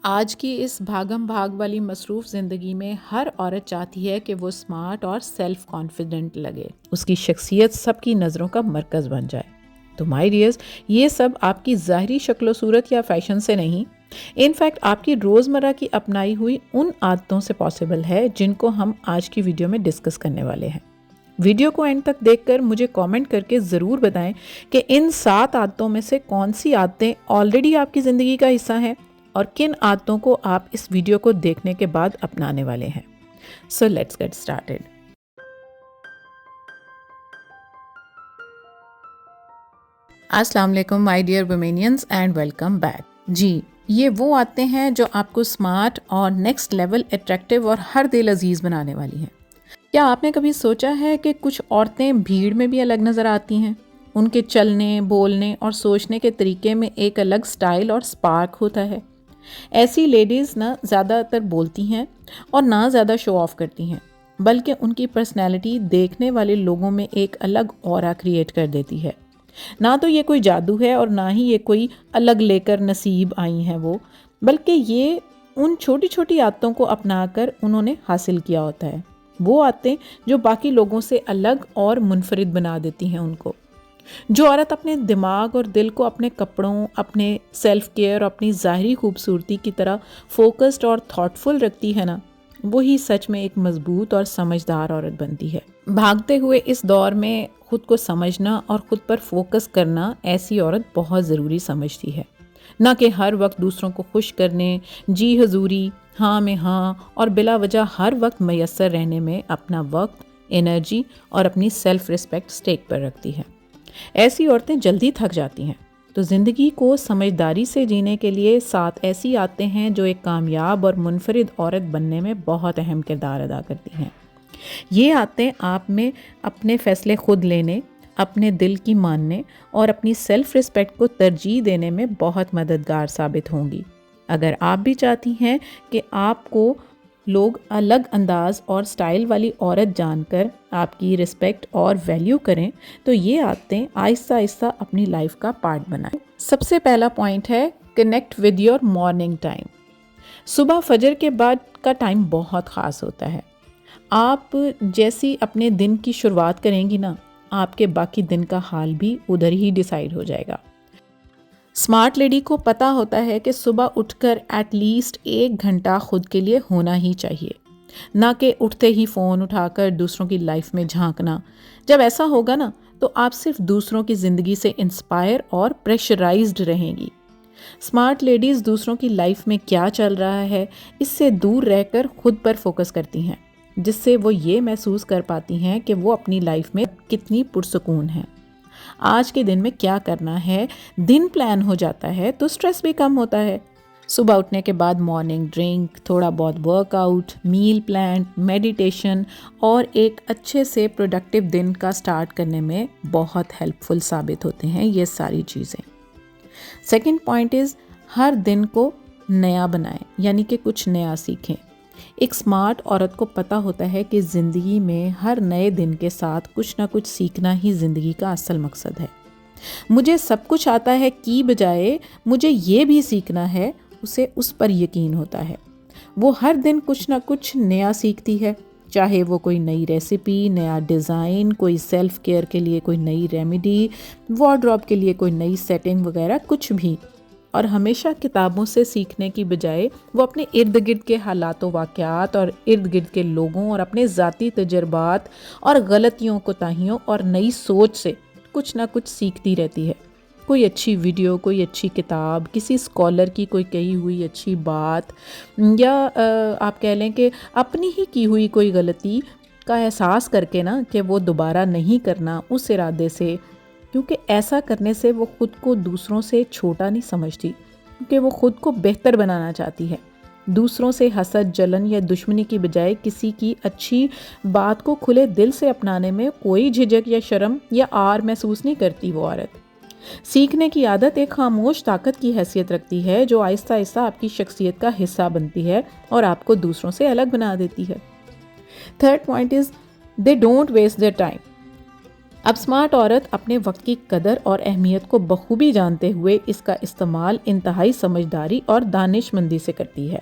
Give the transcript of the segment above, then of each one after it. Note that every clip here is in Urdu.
آج کی اس بھاگم بھاگ والی مصروف زندگی میں ہر عورت چاہتی ہے کہ وہ اسمارٹ اور سیلف کانفیڈنٹ لگے، اس کی شخصیت سب کی نظروں کا مرکز بن جائے۔ تو مائی ڈیئرز، یہ سب آپ کی ظاہری شکل و صورت یا فیشن سے نہیں، ان فیکٹ آپ کی روزمرہ کی اپنائی ہوئی ان عادتوں سے پاسبل ہے جن کو ہم آج کی ویڈیو میں ڈسکس کرنے والے ہیں۔ ویڈیو کو اینڈ تک دیکھ کر مجھے کامنٹ کر کے ضرور بتائیں کہ ان 7 عادتوں میں سے کون سی عادتیں آلریڈی آپ کی زندگی کا حصہ ہیں اور کن عادتوں کو آپ اس ویڈیو کو دیکھنے کے بعد اپنانے والے ہیں۔ So let's get started. السلام علیکم مائی ڈیئر ویمینینز اینڈ ویلکم بیک۔ جی، یہ وہ عادتیں ہیں جو آپ کو اسمارٹ اور نیکسٹ لیول اٹریکٹیو اور ہر دل عزیز بنانے والی ہیں۔ کیا آپ نے کبھی سوچا ہے کہ کچھ عورتیں بھیڑ میں بھی الگ نظر آتی ہیں؟ ان کے چلنے، بولنے اور سوچنے کے طریقے میں ایک الگ سٹائل اور سپارک ہوتا ہے۔ ایسی لیڈیز نہ زیادہ تر بولتی ہیں اور نہ زیادہ شو آف کرتی ہیں، بلکہ ان کی پرسنالٹی دیکھنے والے لوگوں میں ایک الگ اورا کریٹ کر دیتی ہے۔ نہ تو یہ کوئی جادو ہے اور نہ ہی یہ کوئی الگ لے کر نصیب آئی ہیں وہ، بلکہ یہ ان چھوٹی چھوٹی عادتوں کو اپنا کر انہوں نے حاصل کیا ہوتا ہے۔ وہ عادتیں جو باقی لوگوں سے الگ اور منفرد بنا دیتی ہیں ان کو۔ جو عورت اپنے دماغ اور دل کو اپنے کپڑوں، اپنے سیلف کیئر اور اپنی ظاہری خوبصورتی کی طرح فوکسڈ اور تھاٹفل رکھتی ہے نا، وہی سچ میں ایک مضبوط اور سمجھدار عورت بنتی ہے۔ بھاگتے ہوئے اس دور میں خود کو سمجھنا اور خود پر فوکس کرنا ایسی عورت بہت ضروری سمجھتی ہے، نہ کہ ہر وقت دوسروں کو خوش کرنے، جی حضوری، ہاں میں ہاں اور بلا وجہ ہر وقت میسر رہنے میں اپنا وقت، انرجی اور اپنی سیلف ریسپیکٹ سٹیک پر رکھتی ہے۔ ایسی عورتیں جلدی تھک جاتی ہیں، تو زندگی کو سمجھداری سے جینے کے لیے 7 ایسی عادتیں ہیں جو ایک کامیاب اور منفرد عورت بننے میں بہت اہم کردار ادا کرتی ہیں۔ یہ عادتیں آپ میں اپنے فیصلے خود لینے، اپنے دل کی ماننے اور اپنی سیلف ریسپیکٹ کو ترجیح دینے میں بہت مددگار ثابت ہوں گی۔ اگر آپ بھی چاہتی ہیں کہ آپ کو لوگ الگ انداز اور سٹائل والی عورت جان کر آپ کی رسپیکٹ اور ویلیو کریں، تو یہ عادتیں آہستہ آہستہ اپنی لائف کا پارٹ بنائیں۔ سب سے پہلا پوائنٹ ہے connect with your morning time. صبح فجر کے بعد کا ٹائم بہت خاص ہوتا ہے۔ آپ جیسی اپنے دن کی شروعات کریں گی نا، آپ کے باقی دن کا حال بھی ادھر ہی ڈیسائیڈ ہو جائے گا۔ اسمارٹ لیڈی کو پتہ ہوتا ہے کہ صبح اٹھ کر ایٹ لیسٹ 1 گھنٹہ خود کے لیے ہونا ہی چاہیے، نہ کہ اٹھتے ہی فون اٹھا کر دوسروں کی لائف میں جھانکنا۔ جب ایسا ہوگا نا، تو آپ صرف دوسروں کی زندگی سے انسپائر اور پریشرائزڈ رہیں گی۔ اسمارٹ لیڈیز دوسروں کی لائف میں کیا چل رہا ہے اس سے دور رہ کر خود پر فوکس کرتی ہیں، جس سے وہ یہ محسوس کر پاتی ہیں کہ وہ اپنی لائف میں کتنی پرسکون ہیں۔ آج کے دن میں کیا کرنا ہے، دن پلان ہو جاتا ہے تو سٹریس بھی کم ہوتا ہے۔ صبح اٹھنے کے بعد مارننگ ڈرنک، تھوڑا بہت ورک آؤٹ، میل پلان، میڈیٹیشن اور ایک اچھے سے پروڈکٹیو دن کا سٹارٹ کرنے میں بہت ہیلپ فل ثابت ہوتے ہیں یہ ساری چیزیں۔ سیکنڈ پوائنٹ از، ہر دن کو نیا بنائیں، یعنی کہ کچھ نیا سیکھیں۔ ایک اسمارٹ عورت کو پتہ ہوتا ہے کہ زندگی میں ہر نئے دن کے ساتھ کچھ نہ کچھ سیکھنا ہی زندگی کا اصل مقصد ہے۔ مجھے سب کچھ آتا ہے کی بجائے مجھے یہ بھی سیکھنا ہے، اسے اس پر یقین ہوتا ہے۔ وہ ہر دن کچھ نہ کچھ نیا سیکھتی ہے، چاہے وہ کوئی نئی ریسیپی، نیا ڈیزائن، کوئی سیلف کیئر کے لیے کوئی نئی ریمیڈی، وارڈروب کے لیے کوئی نئی سیٹنگ وغیرہ کچھ بھی۔ اور ہمیشہ کتابوں سے سیکھنے کی بجائے وہ اپنے ارد گرد کے حالات و واقعات اور ارد گرد کے لوگوں اور اپنے ذاتی تجربات اور غلطیوں کوتاہیوں اور نئی سوچ سے کچھ نہ کچھ سیکھتی رہتی ہے۔ کوئی اچھی ویڈیو، کوئی اچھی کتاب، کسی اسکالر کی کوئی کہی ہوئی اچھی بات، یا آپ کہہ لیں کہ اپنی ہی کی ہوئی کوئی غلطی کا احساس کر کے نا کہ وہ دوبارہ نہیں کرنا اس ارادے سے، کیونکہ ایسا کرنے سے وہ خود کو دوسروں سے چھوٹا نہیں سمجھتی، کیونکہ وہ خود کو بہتر بنانا چاہتی ہے۔ دوسروں سے حسد، جلن یا دشمنی کی بجائے کسی کی اچھی بات کو کھلے دل سے اپنانے میں کوئی جھجک یا شرم یا آر محسوس نہیں کرتی وہ عورت۔ سیکھنے کی عادت ایک خاموش طاقت کی حیثیت رکھتی ہے جو آہستہ آہستہ آپ کی شخصیت کا حصہ بنتی ہے اور آپ کو دوسروں سے الگ بنا دیتی ہے۔ Third point is, they don't waste their time. اب اسمارٹ عورت اپنے وقت کی قدر اور اہمیت کو بخوبی جانتے ہوئے اس کا استعمال انتہائی سمجھداری اور دانش مندی سے کرتی ہے۔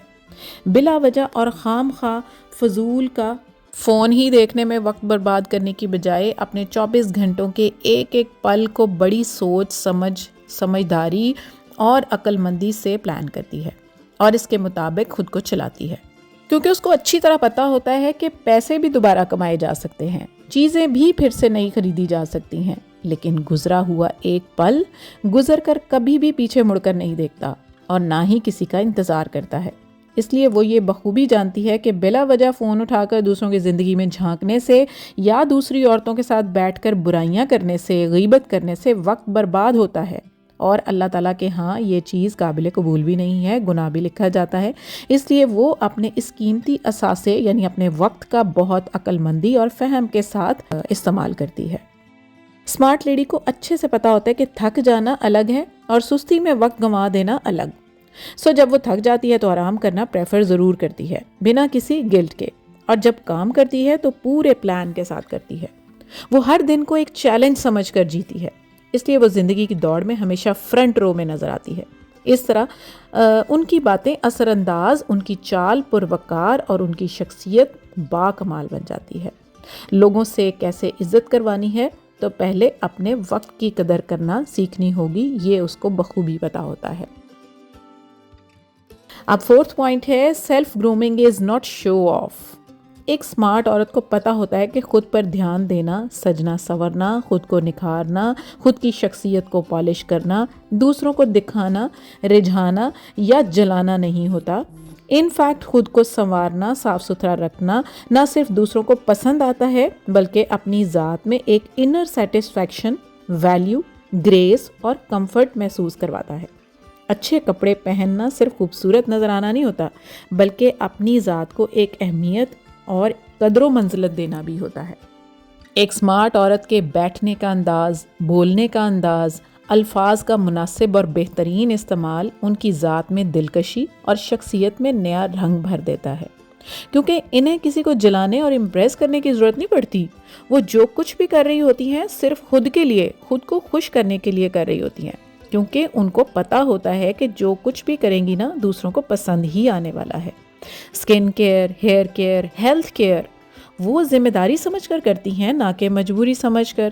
بلا وجہ اور خام خواہ فضول کا فون ہی دیکھنے میں وقت برباد کرنے کی بجائے اپنے 24 گھنٹوں کے ایک ایک پل کو بڑی سوچ سمجھداری اور عقل مندی سے پلان کرتی ہے اور اس کے مطابق خود کو چلاتی ہے، کیونکہ اس کو اچھی طرح پتہ ہوتا ہے کہ پیسے بھی دوبارہ کمائے جا سکتے ہیں، چیزیں بھی پھر سے نئی خریدی جا سکتی ہیں، لیکن گزرا ہوا ایک پل گزر کر کبھی بھی پیچھے مڑ کر نہیں دیکھتا اور نہ ہی کسی کا انتظار کرتا ہے۔ اس لیے وہ یہ بخوبی جانتی ہے کہ بلا وجہ فون اٹھا کر دوسروں کی زندگی میں جھانکنے سے یا دوسری عورتوں کے ساتھ بیٹھ کر برائیاں کرنے سے، غیبت کرنے سے وقت برباد ہوتا ہے، اور اللہ تعالیٰ کے ہاں یہ چیز قابل قبول بھی نہیں ہے، گناہ بھی لکھا جاتا ہے۔ اس لیے وہ اپنے اس قیمتی اثاثے یعنی اپنے وقت کا بہت عقل مندی اور فہم کے ساتھ استعمال کرتی ہے۔ اسمارٹ لیڈی کو اچھے سے پتا ہوتا ہے کہ تھک جانا الگ ہے اور سستی میں وقت گنوا دینا الگ۔ جب وہ تھک جاتی ہے تو آرام کرنا پریفر ضرور کرتی ہے، بنا کسی گلٹ کے، اور جب کام کرتی ہے تو پورے پلان کے ساتھ کرتی ہے۔ وہ ہر دن کو ایک چیلنج سمجھ کر جیتی ہے، اس لیے وہ زندگی کی دوڑ میں ہمیشہ فرنٹ رو میں نظر آتی ہے۔ اس طرح ان کی باتیں اثر انداز، ان کی چال پروقار اور ان کی شخصیت با کمال بن جاتی ہے۔ لوگوں سے کیسے عزت کروانی ہے تو پہلے اپنے وقت کی قدر کرنا سیکھنی ہوگی، یہ اس کو بخوبی پتا ہوتا ہے۔ اب 4th پوائنٹ ہے self grooming is not show of. ایک سمارٹ عورت کو پتا ہوتا ہے کہ خود پر دھیان دینا، سجنا سورنا، خود کو نکھارنا، خود کی شخصیت کو پالش کرنا، دوسروں کو دکھانا، رجھانا یا جلانا نہیں ہوتا۔ ان فیکٹ خود کو سنوارنا، صاف ستھرا رکھنا نہ صرف دوسروں کو پسند آتا ہے بلکہ اپنی ذات میں ایک انر سیٹسفیکشن، ویلیو، گریس اور کمفرٹ محسوس کرواتا ہے۔ اچھے کپڑے پہننا صرف خوبصورت نظر آنا نہیں ہوتا بلکہ اپنی ذات کو ایک اہمیت اور قدر و منزلت دینا بھی ہوتا ہے۔ ایک سمارٹ عورت کے بیٹھنے کا انداز، بولنے کا انداز، الفاظ کا مناسب اور بہترین استعمال ان کی ذات میں دلکشی اور شخصیت میں نیا رنگ بھر دیتا ہے، کیونکہ انہیں کسی کو جلانے اور امپریس کرنے کی ضرورت نہیں پڑتی۔ وہ جو کچھ بھی کر رہی ہوتی ہیں صرف خود کے لیے، خود کو خوش کرنے کے لیے کر رہی ہوتی ہیں، کیونکہ ان کو پتا ہوتا ہے کہ جو کچھ بھی کریں گی نا دوسروں کو پسند ہی آنے والا ہے۔ Skin care, hair care, health care وہ ذمہ داری سمجھ کر کرتی ہیں، نہ کہ مجبوری سمجھ کر۔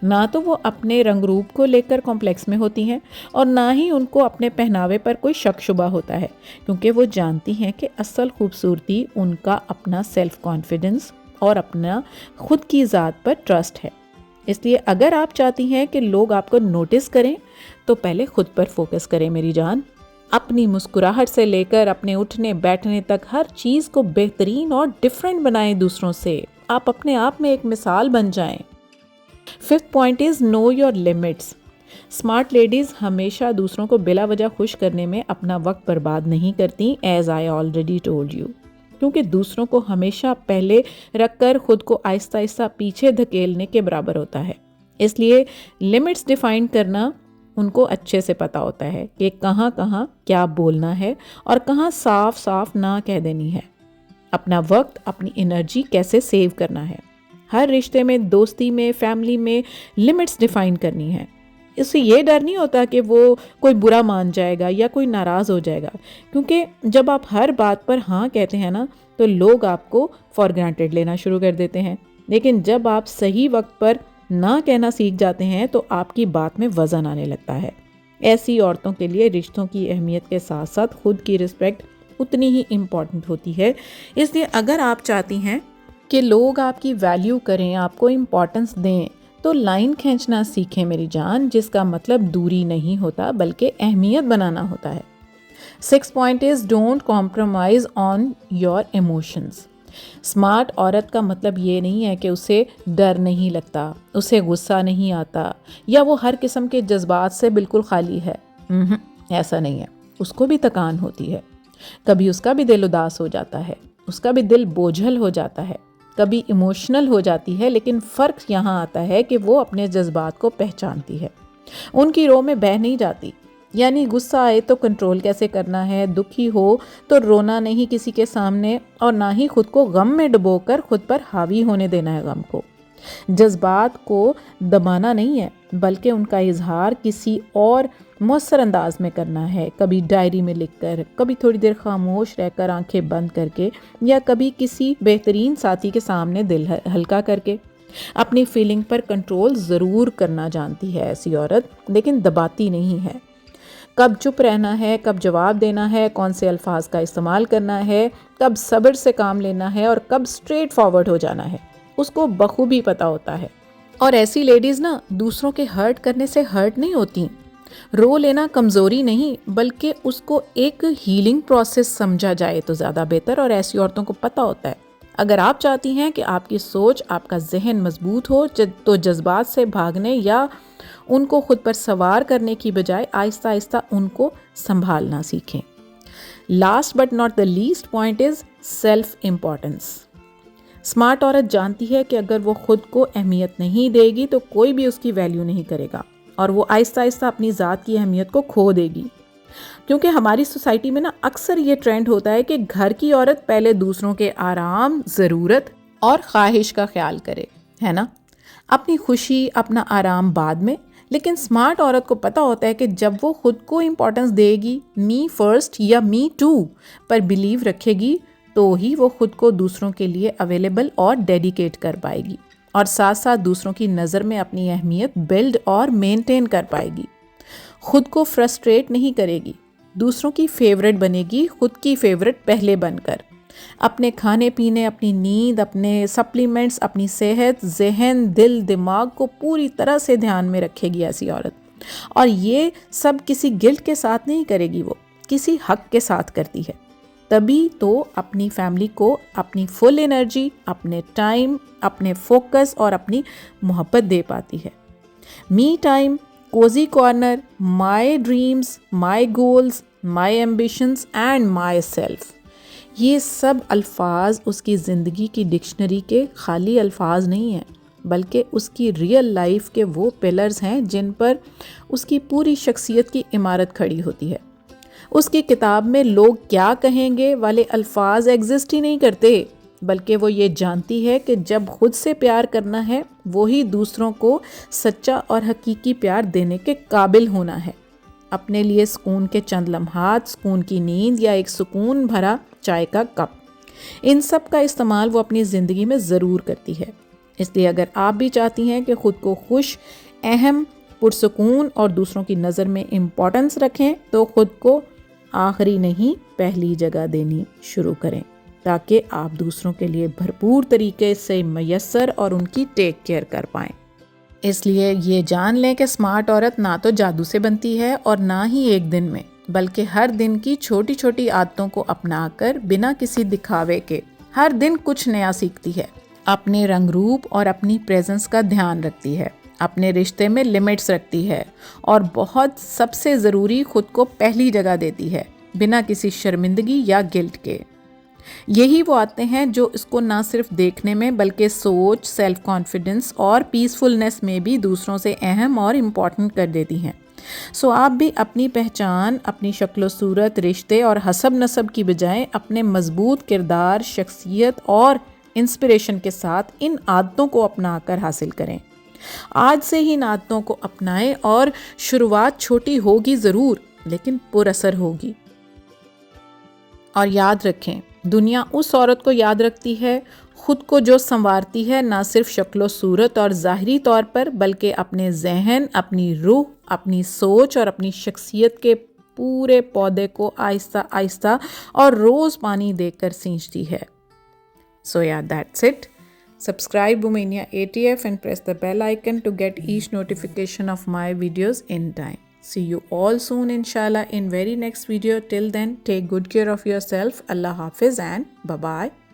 نہ تو وہ اپنے رنگ روپ کو لے کر کمپلیکس میں ہوتی ہیں اور نہ ہی ان کو اپنے پہناوے پر کوئی شک شبہ ہوتا ہے، کیونکہ وہ جانتی ہیں کہ اصل خوبصورتی ان کا اپنا سیلف کانفیڈنس اور اپنا خود کی ذات پر ٹرسٹ ہے۔ اس لیے اگر آپ چاہتی ہیں کہ لوگ آپ کو نوٹس کریں تو پہلے خود پر فوکس کریں میری جان۔ اپنی مسکراہٹ سے لے کر اپنے اٹھنے بیٹھنے تک ہر چیز کو بہترین اور ڈیفرنٹ بنائیں دوسروں سے۔ آپ اپنے آپ میں ایک مثال بن جائیں۔ 5th point is know your limits. Smart ladies ہمیشہ دوسروں کو بلا وجہ خوش کرنے میں اپنا وقت برباد نہیں کرتی، as I already told you, کیونکہ دوسروں کو ہمیشہ پہلے رکھ کر خود کو آہستہ آہستہ پیچھے دھکیلنے کے برابر ہوتا ہے۔ اس لیے لمٹس ڈیفائن کرنا ان کو اچھے سے پتا ہوتا ہے کہ کہاں کہاں کیا بولنا ہے اور کہاں صاف صاف نہ کہہ دینی ہے۔ اپنا وقت، اپنی انرجی کیسے سیو کرنا ہے۔ ہر رشتے میں، دوستی میں، فیملی میں لمٹس ڈیفائن کرنی ہے۔ اس سے یہ ڈر نہیں ہوتا کہ وہ کوئی برا مان جائے گا یا کوئی ناراض ہو جائے گا، کیونکہ جب آپ ہر بات پر ہاں کہتے ہیں نا تو لوگ آپ کو فار گرانٹیڈ لینا شروع کر دیتے ہیں، لیکن جب آپ صحیح وقت پر نہ کہنا سیکھ جاتے ہیں تو آپ کی بات میں وزن آنے لگتا ہے۔ ایسی عورتوں کے لیے رشتوں کی اہمیت کے ساتھ ساتھ خود کی رسپیکٹ اتنی ہی امپورٹنٹ ہوتی ہے۔ اس لیے اگر آپ چاہتی ہیں کہ لوگ آپ کی ویلیو کریں، آپ کو امپورٹنس دیں، تو لائن کھینچنا سیکھیں میری جان، جس کا مطلب دوری نہیں ہوتا بلکہ اہمیت بنانا ہوتا ہے۔ 6th point is don't compromise on your emotions. Smart عورت کا مطلب یہ نہیں ہے کہ اسے ڈر نہیں لگتا، اسے غصہ نہیں آتا یا وہ ہر قسم کے جذبات سے بالکل خالی ہے۔ ایسا نہیں ہے، اس کو بھی تکان ہوتی ہے، کبھی اس کا بھی دل اداس ہو جاتا ہے، اس کا بھی دل بوجھل ہو جاتا ہے، کبھی ایموشنل ہو جاتی ہے، لیکن فرق یہاں آتا ہے کہ وہ اپنے جذبات کو پہچانتی ہے، ان کی رو میں بہہ نہیں جاتی۔ یعنی غصہ آئے تو کنٹرول کیسے کرنا ہے، دکھی ہو تو رونا نہیں کسی کے سامنے، اور نہ ہی خود کو غم میں ڈبو کر خود پر حاوی ہونے دینا ہے غم کو۔ جذبات کو دبانا نہیں ہے بلکہ ان کا اظہار کسی اور مؤثر انداز میں کرنا ہے، کبھی ڈائری میں لکھ کر، کبھی تھوڑی دیر خاموش رہ کر آنکھیں بند کر کے، یا کبھی کسی بہترین ساتھی کے سامنے دل ہلکا کر کے۔ اپنی فیلنگ پر کنٹرول ضرور کرنا جانتی ہے ایسی عورت، لیکن دباتی نہیں ہے۔ کب چپ رہنا ہے، کب جواب دینا ہے، کون سے الفاظ کا استعمال کرنا ہے، کب صبر سے کام لینا ہے اور کب اسٹریٹ فارورڈ ہو جانا ہے، اس کو بخوبی پتہ ہوتا ہے۔ اور ایسی لیڈیز نا دوسروں کے ہرٹ کرنے سے ہرٹ نہیں ہوتی۔ رو لینا کمزوری نہیں بلکہ اس کو ایک ہیلنگ پروسیس سمجھا جائے تو زیادہ بہتر، اور ایسی عورتوں کو پتہ ہوتا ہے۔ اگر آپ چاہتی ہیں کہ آپ کی سوچ، آپ کا ذہن مضبوط ہو تو جذبات سے بھاگنے یا ان کو خود پر سوار کرنے کی بجائے آہستہ آہستہ ان کو سنبھالنا سیکھیں۔ Last but not the least point is self importance. Smart عورت جانتی ہے کہ اگر وہ خود کو اہمیت نہیں دے گی تو کوئی بھی اس کی ویلیو نہیں کرے گا، اور وہ آہستہ آہستہ اپنی ذات کی اہمیت کو کھو دے گی۔ کیونکہ ہماری سوسائٹی میں نا اکثر یہ ٹرینڈ ہوتا ہے کہ گھر کی عورت پہلے دوسروں کے آرام، ضرورت اور خواہش کا خیال کرے، ہے نا، اپنی خوشی، اپنا آرام بعد میں۔ لیکن اسمارٹ عورت کو پتہ ہوتا ہے کہ جب وہ خود کو امپورٹنس دے گی، می فرسٹ یا می ٹو پر بلیو رکھے گی، تو ہی وہ خود کو دوسروں کے لیے اویلیبل اور ڈیڈیکیٹ کر پائے گی، اور ساتھ ساتھ دوسروں کی نظر میں اپنی اہمیت بلڈ اور مینٹین کر پائے گی۔ خود کو فرسٹریٹ نہیں کرے گی، دوسروں کی فیورٹ بنے گی، خود کی فیورٹ پہلے بن کر۔ اپنے کھانے پینے، اپنی نیند، اپنے سپلیمنٹس، اپنی صحت، ذہن، دل، دماغ کو پوری طرح سے دھیان میں رکھے گی ایسی عورت، اور یہ سب کسی گلٹ کے ساتھ نہیں کرے گی، وہ کسی حق کے ساتھ کرتی ہے۔ تبھی تو اپنی فیملی کو اپنی فل انرجی، اپنے ٹائم، اپنے فوکس اور اپنی محبت دے پاتی ہے۔ Me time, cosy corner, my dreams, my goals, my ambitions and my self, یہ سب الفاظ اس کی زندگی کی ڈکشنری کے خالی الفاظ نہیں ہیں، بلکہ اس کی ریئل لائف کے وہ پلرز ہیں جن پر اس کی پوری شخصیت کی عمارت کھڑی ہوتی ہے۔ اس کی کتاب میں لوگ کیا کہیں گے والے الفاظ ایگزسٹ ہی نہیں کرتے، بلکہ وہ یہ جانتی ہے کہ جب خود سے پیار کرنا ہے، وہی دوسروں کو سچا اور حقیقی پیار دینے کے قابل ہونا ہے۔ اپنے لیے سکون کے چند لمحات، سکون کی نیند یا ایک سکون بھرا چائے کا کپ، ان سب کا استعمال وہ اپنی زندگی میں ضرور کرتی ہے۔ اس لیے اگر آپ بھی چاہتی ہیں کہ خود کو خوش، اہم، پرسکون اور دوسروں کی نظر میں امپورٹنس رکھیں، تو خود کو آخری نہیں پہلی جگہ دینی شروع کریں، تاکہ آپ دوسروں کے لیے بھرپور طریقے سے میسر اور ان کی ٹیک کیئر کر پائیں۔ اس لیے یہ جان لیں کہ اسمارٹ عورت نہ تو جادو سے بنتی ہے اور نہ ہی ایک دن میں، بلکہ ہر دن کی چھوٹی چھوٹی عادتوں کو اپنا کر بنا کسی دکھاوے کے ہر دن کچھ نیا سیکھتی ہے، اپنے رنگ روپ اور اپنی پریزنس کا دھیان رکھتی ہے، اپنے رشتے میں لمٹس رکھتی ہے، اور بہت سب سے ضروری خود کو پہلی جگہ دیتی ہے، بنا کسی شرمندگی یا گلٹ کے۔ یہی وہ عادتیں ہیں جو اس کو نہ صرف دیکھنے میں بلکہ سوچ، سیلف کانفیڈنس اور پیسفلنس میں بھی دوسروں سے اہم اور امپورٹنٹ کر دیتی ہیں۔ سو آپ بھی اپنی پہچان، اپنی شکل و صورت، رشتے اور حسب نسب کی بجائے اپنے مضبوط کردار، شخصیت اور انسپریشن کے ساتھ ان عادتوں کو اپنا کر حاصل کریں۔ آج سے ہی ان عادتوں کو اپنائیں، اور شروعات چھوٹی ہوگی ضرور لیکن پر اثر ہوگی۔ اور یاد رکھیں، دنیا اس عورت کو یاد رکھتی ہے خود کو جو سنوارتی ہے، نہ صرف شکل و صورت اور ظاہری طور پر، بلکہ اپنے ذہن، اپنی روح، اپنی سوچ اور اپنی شخصیت کے پورے پودے کو آہستہ آہستہ اور روز پانی دے کر سینچتی ہے۔ So yeah, that's it. Subscribe Bohemia ATF and press the bell icon to get each notification of my videos in time. See you all soon inshallah in very next video. Till then, take good care of yourself. Allah Hafiz and bye-bye.